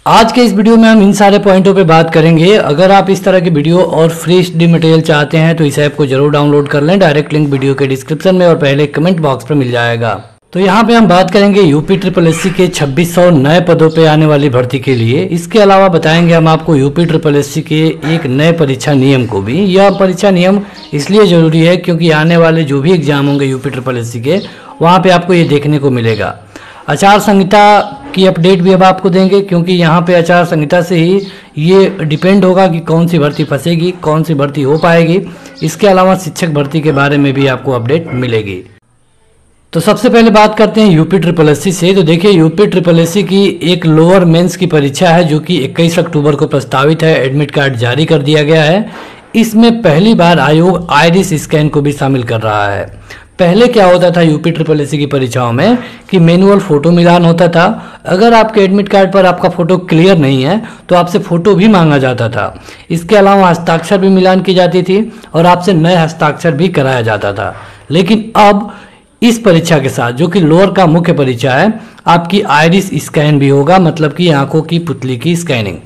आज के इस वीडियो में हम इन सारे पॉइंटों पे बात करेंगे। अगर आप इस तरह की वीडियो और फ्री स्टडी मटेरियल चाहते हैं तो इस ऐप को जरूर डाउनलोड कर लें। डायरेक्ट लिंक वीडियो के डिस्क्रिप्शन में और पहले कमेंट बॉक्स पर मिल जाएगा। तो यहाँ पे हम बात करेंगे यूपी ट्रिपल एससी के 2600 नए पदों पे आने वाली भर्ती के लिए। इसके अलावा बताएंगे हम आपको यूपी ट्रिपल एससी के एक नए परीक्षा नियम को भी। यह परीक्षा नियम इसलिए जरूरी है क्योंकि आने वाले जो भी एग्जाम होंगे यूपी ट्रिपल एससी के, वहाँ पे आपको ये देखने को मिलेगा। आचार संहिता की अपडेट भी अब आपको देंगे, क्योंकि यहाँ पे आचार संहिता से ही ये डिपेंड होगा कि कौन सी भर्ती फंसेगी, कौन सी भर्ती हो पाएगी। इसके अलावा शिक्षक भर्ती के बारे में भी आपको अपडेट मिलेगी। तो सबसे पहले बात करते हैं यूपी ट्रिपल एससी से। तो देखिए, यूपी ट्रिपल एससी की एक लोअर मेंस की परीक्षा है जो कि 21 अक्टूबर को प्रस्तावित है। एडमिट कार्ड जारी कर दिया गया है। इसमें पहली बार आयोग आइरिस स्कैन को भी शामिल कर रहा है। पहले क्या होता था यूपी ट्रिपल एससी की परीक्षाओं में कि मैनुअल फोटो मिलान होता था। अगर आपके एडमिट कार्ड पर आपका फोटो क्लियर नहीं है तो आपसे फोटो भी मांगा जाता था। इसके अलावा हस्ताक्षर भी मिलान की जाती थी और आपसे नए हस्ताक्षर भी कराया जाता था। लेकिन अब इस परीक्षा के साथ, जो कि लोअर का मुख्य परीक्षा है, आपकी आइरिस स्कैन भी होगा, मतलब कि आंखों की पुतली की स्कैनिंग।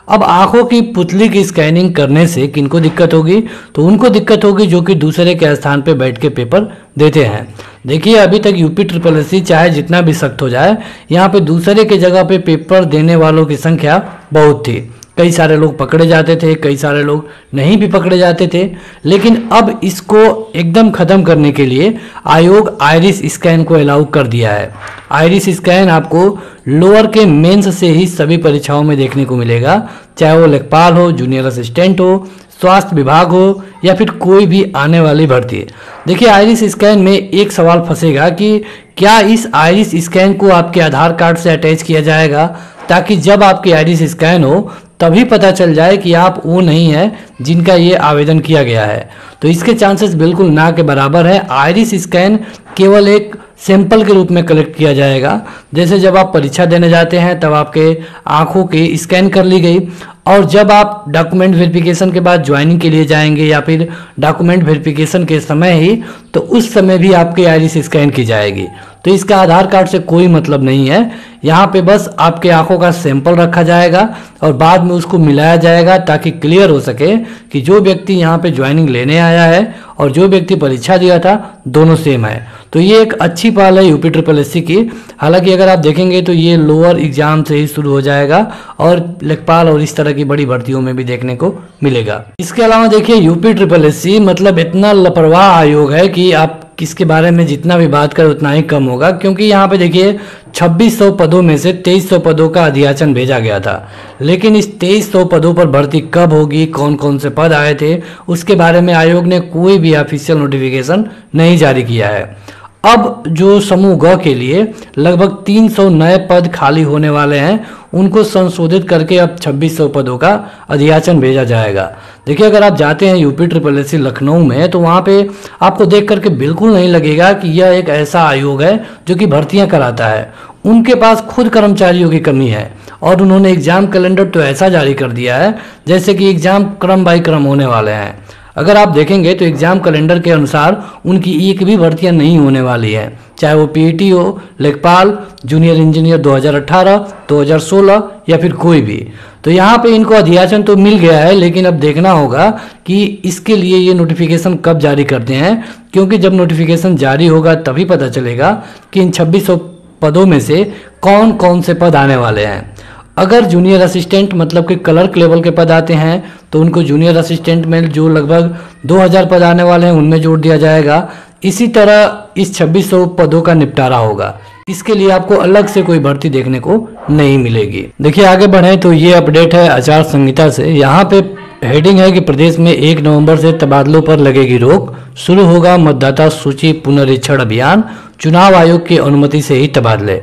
अब आंखों की पुतली की स्कैनिंग करने से किनको दिक्कत होगी? तो उनको दिक्कत होगी जो कि दूसरे के स्थान पे बैठ के पेपर देते हैं। देखिए, अभी तक यूपी ट्रिपल एससी चाहे जितना भी सख्त हो जाए, यहाँ पे दूसरे के जगह पे पेपर देने वालों की संख्या बहुत थी। कई सारे लोग पकड़े जाते थे, कई सारे लोग नहीं भी पकड़े जाते थे। लेकिन अब इसको एकदम खत्म करने के लिए आयोग आइरिस स्कैन को अलाउ कर दिया है। आइरिस स्कैन आपको लोअर के मेंस से ही सभी परीक्षाओं में देखने को मिलेगा, चाहे वो लेखपाल हो, जूनियर असिस्टेंट हो, स्वास्थ्य विभाग हो या फिर कोई भी आने वाली भर्ती। देखिए, आइरिस स्कैन में एक सवाल फंसेगा कि क्या इस आइरिस स्कैन को आपके आधार कार्ड से अटैच किया जाएगा, ताकि जब आपकी आइरिस स्कैन हो तभी पता चल जाए कि आप वो नहीं है जिनका ये आवेदन किया गया है। तो इसके चांसेस बिल्कुल ना के बराबर है। आइरिस स्कैन केवल एक सैंपल के रूप में कलेक्ट किया जाएगा। जैसे जब आप परीक्षा देने जाते हैं तब आपके आंखों की स्कैन कर ली गई, और जब आप डॉक्यूमेंट वेरिफिकेशन के बाद ज्वाइनिंग के लिए जाएंगे या फिर डॉक्यूमेंट वेरिफिकेशन के समय ही, तो उस समय भी आपकी आइरिस स्कैन की जाएगी। तो इसका आधार कार्ड से कोई मतलब नहीं है। यहाँ पे बस आपके आंखों का सैंपल रखा जाएगा और बाद में उसको मिलाया जाएगा, ताकि क्लियर हो सके कि जो व्यक्ति यहाँ पे ज्वाइनिंग लेने आया है और जो व्यक्ति परीक्षा दिया था, दोनों सेम है। तो ये एक अच्छी पहल है यूपी ट्रिपल एससी की। हालांकि अगर आप देखेंगे तो ये लोअर एग्जाम से ही शुरू हो जाएगा और लेखपाल और इस तरह की बड़ी भर्तियों में भी देखने को मिलेगा। इसके अलावा देखिए, यूपी ट्रिपल एससी मतलब इतना लापरवाह आयोग है कि आप किसके बारे में जितना भी बात करें उतना ही कम होगा। क्योंकि यहाँ पे देखिए, 2600 पदों में से 2300 पदों का अधियाचन भेजा गया था। लेकिन इस 2300 पदों पर भर्ती कब होगी, कौन कौन से पद आए थे, उसके बारे में आयोग ने कोई भी ऑफिशियल नोटिफिकेशन नहीं जारी किया है। अब जो समूह ग के लिए लगभग 300 नए पद खाली होने वाले हैं, उनको संशोधित करके अब 2600 पदों का अधियाचन भेजा जाएगा। देखिए, अगर आप जाते हैं यूपी ट्रिपल एससी लखनऊ में, तो वहाँ पे आपको देख करके बिल्कुल नहीं लगेगा कि यह एक ऐसा आयोग है जो कि भर्तियां कराता है। उनके पास खुद कर्मचारियों की कमी है और उन्होंने एग्जाम कैलेंडर तो ऐसा जारी कर दिया है जैसे कि एग्जाम क्रम बाई क्रम होने वाले हैं। अगर आप देखेंगे तो एग्जाम कैलेंडर के अनुसार उनकी एक भी भर्तियां नहीं होने वाली है, चाहे वो पीईटी हो, लेखपाल, जूनियर इंजीनियर 2018, 2016 या फिर कोई भी। तो यहाँ पे इनको अधियाचन तो मिल गया है, लेकिन अब देखना होगा कि इसके लिए ये नोटिफिकेशन कब जारी करते हैं, क्योंकि जब नोटिफिकेशन जारी होगा तभी पता चलेगा कि इन 2600 पदों में से कौन कौन से पद आने वाले हैं। अगर जूनियर असिस्टेंट मतलब कि क्लर्क लेवल के पद आते हैं तो उनको जूनियर असिस्टेंट में जो लगभग 2000 पद आने वाले हैं उनमें जोड़ दिया जाएगा। इसी तरह इस 2600 पदों का निपटारा होगा। इसके लिए आपको अलग से कोई भर्ती देखने को नहीं मिलेगी। देखिए, आगे बढ़े तो ये अपडेट है आचार संहिता से। यहाँ पे हेडिंग है कि प्रदेश में 1 नवंबर से तबादलों पर लगेगी रोक, शुरू होगा मतदाता सूची पुनरीक्षण अभियान, चुनाव आयोग की अनुमति से ही तबादले।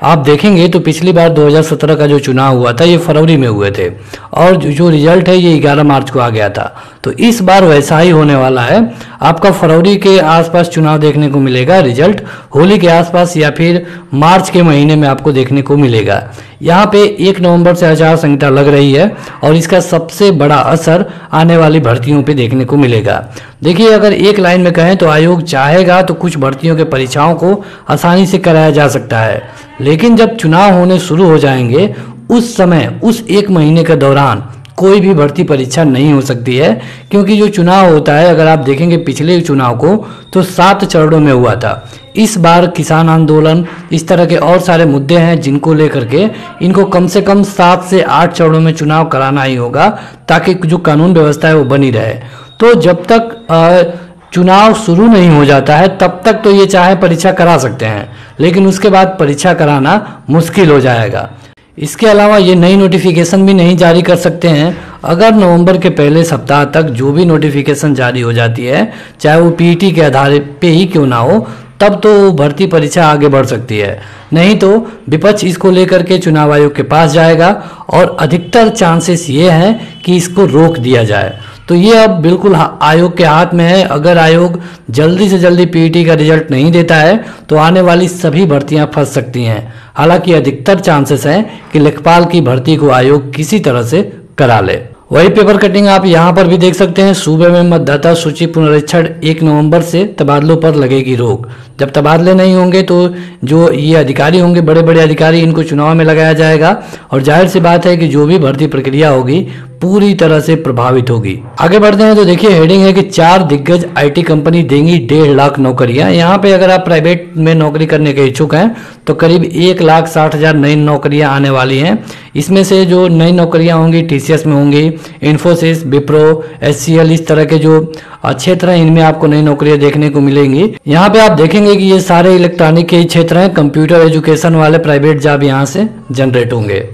आप देखेंगे तो पिछली बार 2017 का जो चुनाव हुआ था ये फरवरी में हुए थे और जो रिजल्ट है ये 11 मार्च को आ गया था। तो इस बार वैसा ही होने वाला है। आपका फरवरी के आसपास चुनाव देखने को मिलेगा, रिजल्ट होली के आसपास या फिर मार्च के महीने में आपको देखने को मिलेगा। यहाँ पे 1 नवंबर से आचार संहिता लग रही है और इसका सबसे बड़ा असर आने वाली भर्तियों पे देखने को मिलेगा। देखिए, अगर एक लाइन में कहें तो आयोग चाहेगा तो कुछ भर्तियों के परीक्षाओं को आसानी से कराया जा सकता है, लेकिन जब चुनाव होने शुरू हो जाएंगे उस समय उस एक महीने के दौरान कोई भी भर्ती परीक्षा नहीं हो सकती है, क्योंकि जो चुनाव होता है, अगर आप देखेंगे पिछले चुनाव को, तो 7 चरणों में हुआ था। इस बार किसान आंदोलन, इस तरह के और सारे मुद्दे हैं जिनको लेकर के इनको कम से कम 7 से 8 चरणों में चुनाव कराना ही होगा, ताकि जो कानून व्यवस्था है वो बनी रहे। तो जब तक चुनाव शुरू नहीं हो जाता है तब तक तो ये चाहे परीक्षा करा सकते हैं, लेकिन उसके बाद परीक्षा कराना मुश्किल हो जाएगा। इसके अलावा ये नई नोटिफिकेशन भी नहीं जारी कर सकते हैं। अगर नवंबर के पहले सप्ताह तक जो भी नोटिफिकेशन जारी हो जाती है, चाहे वो पीईटी के आधार पे ही क्यों ना हो, तब तो भर्ती परीक्षा आगे बढ़ सकती है। नहीं तो विपक्ष इसको लेकर के चुनाव आयोग के पास जाएगा और अधिकतर चांसेस ये हैं कि इसको रोक दिया जाए। तो ये अब बिल्कुल आयोग के हाथ में है। अगर आयोग जल्दी से जल्दी पीईटी का रिजल्ट नहीं देता है तो आने वाली सभी भर्तियां फंस सकती हैं। हालांकि अधिकतर चांसेस हैं कि लेखपाल की भर्ती को आयोग किसी तरह से करा ले। वही पेपर कटिंग आप यहाँ पर भी देख सकते हैं। सूबे में मतदाता सूची पुनरीक्षण 1 नवंबर से तबादलों पर लगेगी रोक। जब तबादले नहीं होंगे तो जो ये अधिकारी होंगे, बड़े बड़े अधिकारी, इनको चुनाव में लगाया जाएगा और जाहिर सी बात है कि जो भी भर्ती प्रक्रिया होगी पूरी तरह से प्रभावित होगी। आगे बढ़ते हैं तो देखिए हेडिंग है कि 4 दिग्गज आईटी कंपनी देंगी 1.5 लाख नौकरियां। यहाँ पे अगर आप प्राइवेट में नौकरी करने के इच्छुक हैं तो करीब 1,60,000 नई नौकरियां आने वाली हैं। इसमें से जो नई नौकरियां होंगी टीसीएस में होंगी, इन्फोसिस, विप्रो, एचसीएल, इस तरह के जो क्षेत्र हैं इनमें आपको नई नौकरियां देखने को मिलेंगी। यहाँ पे आप देखेंगे कि ये सारे इलेक्ट्रॉनिक के क्षेत्र हैं। कंप्यूटर एजुकेशन वाले प्राइवेट जॉब यहाँ से जनरेट होंगे।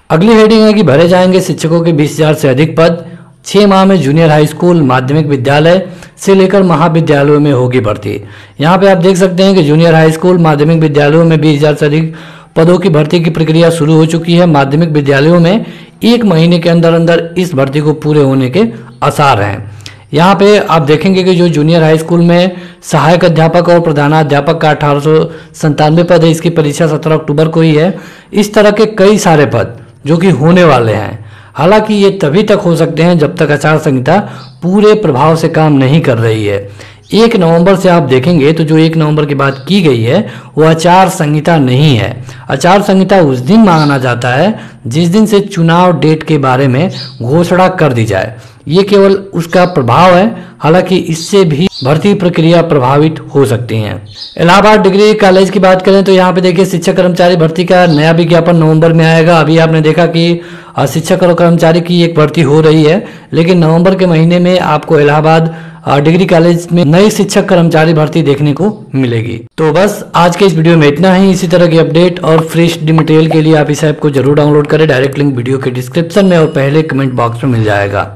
अगली हेडिंग है कि भरे जाएंगे शिक्षकों के 20,000 से अधिक पद। 6 माह में जूनियर हाई स्कूल, माध्यमिक विद्यालय से लेकर महाविद्यालयों में होगी भर्ती। यहाँ पे आप देख सकते हैं कि जूनियर हाई स्कूल, माध्यमिक विद्यालयों में 20,000 से अधिक पदों की भर्ती की प्रक्रिया शुरू हो चुकी है। माध्यमिक विद्यालयों में 1 महीने के अंदर अंदर इस भर्ती को पूरे होने के आसार हैं। यहाँ पे आप देखेंगे कि जो जूनियर हाई स्कूल में सहायक अध्यापक और प्रधानाध्यापक का 1897 पद है, इसकी परीक्षा 17 अक्टूबर को ही है। इस तरह के कई सारे पद जो कि होने वाले हैं। हालांकि ये तभी तक हो सकते हैं जब तक आचार संहिता पूरे प्रभाव से काम नहीं कर रही है। 1 नवंबर से आप देखेंगे तो जो 1 नवंबर की बात की गई है वो आचार संहिता नहीं है। आचार संहिता उस दिन माना जाता है जिस दिन से चुनाव डेट के बारे में घोषणा कर दी जाए। ये केवल उसका प्रभाव है, हालांकि इससे भी भर्ती प्रक्रिया प्रभावित हो सकती है। इलाहाबाद डिग्री कॉलेज की बात करें तो यहाँ पे देखिए शिक्षक कर्मचारी भर्ती का नया विज्ञापन नवंबर में आएगा। अभी आपने देखा कि शिक्षक और कर्मचारी की एक भर्ती हो रही है, लेकिन नवंबर के महीने में आपको इलाहाबाद डिग्री कॉलेज में नई शिक्षक कर्मचारी भर्ती देखने को मिलेगी। तो बस आज के इस वीडियो में इतना ही। इसी तरह की अपडेट और फ्री स्टडी मटेरियल के लिए आप इस ऐप को जरूर डाउनलोड करें। डायरेक्ट लिंक वीडियो के डिस्क्रिप्शन में और पहले कमेंट बॉक्स में मिल जाएगा।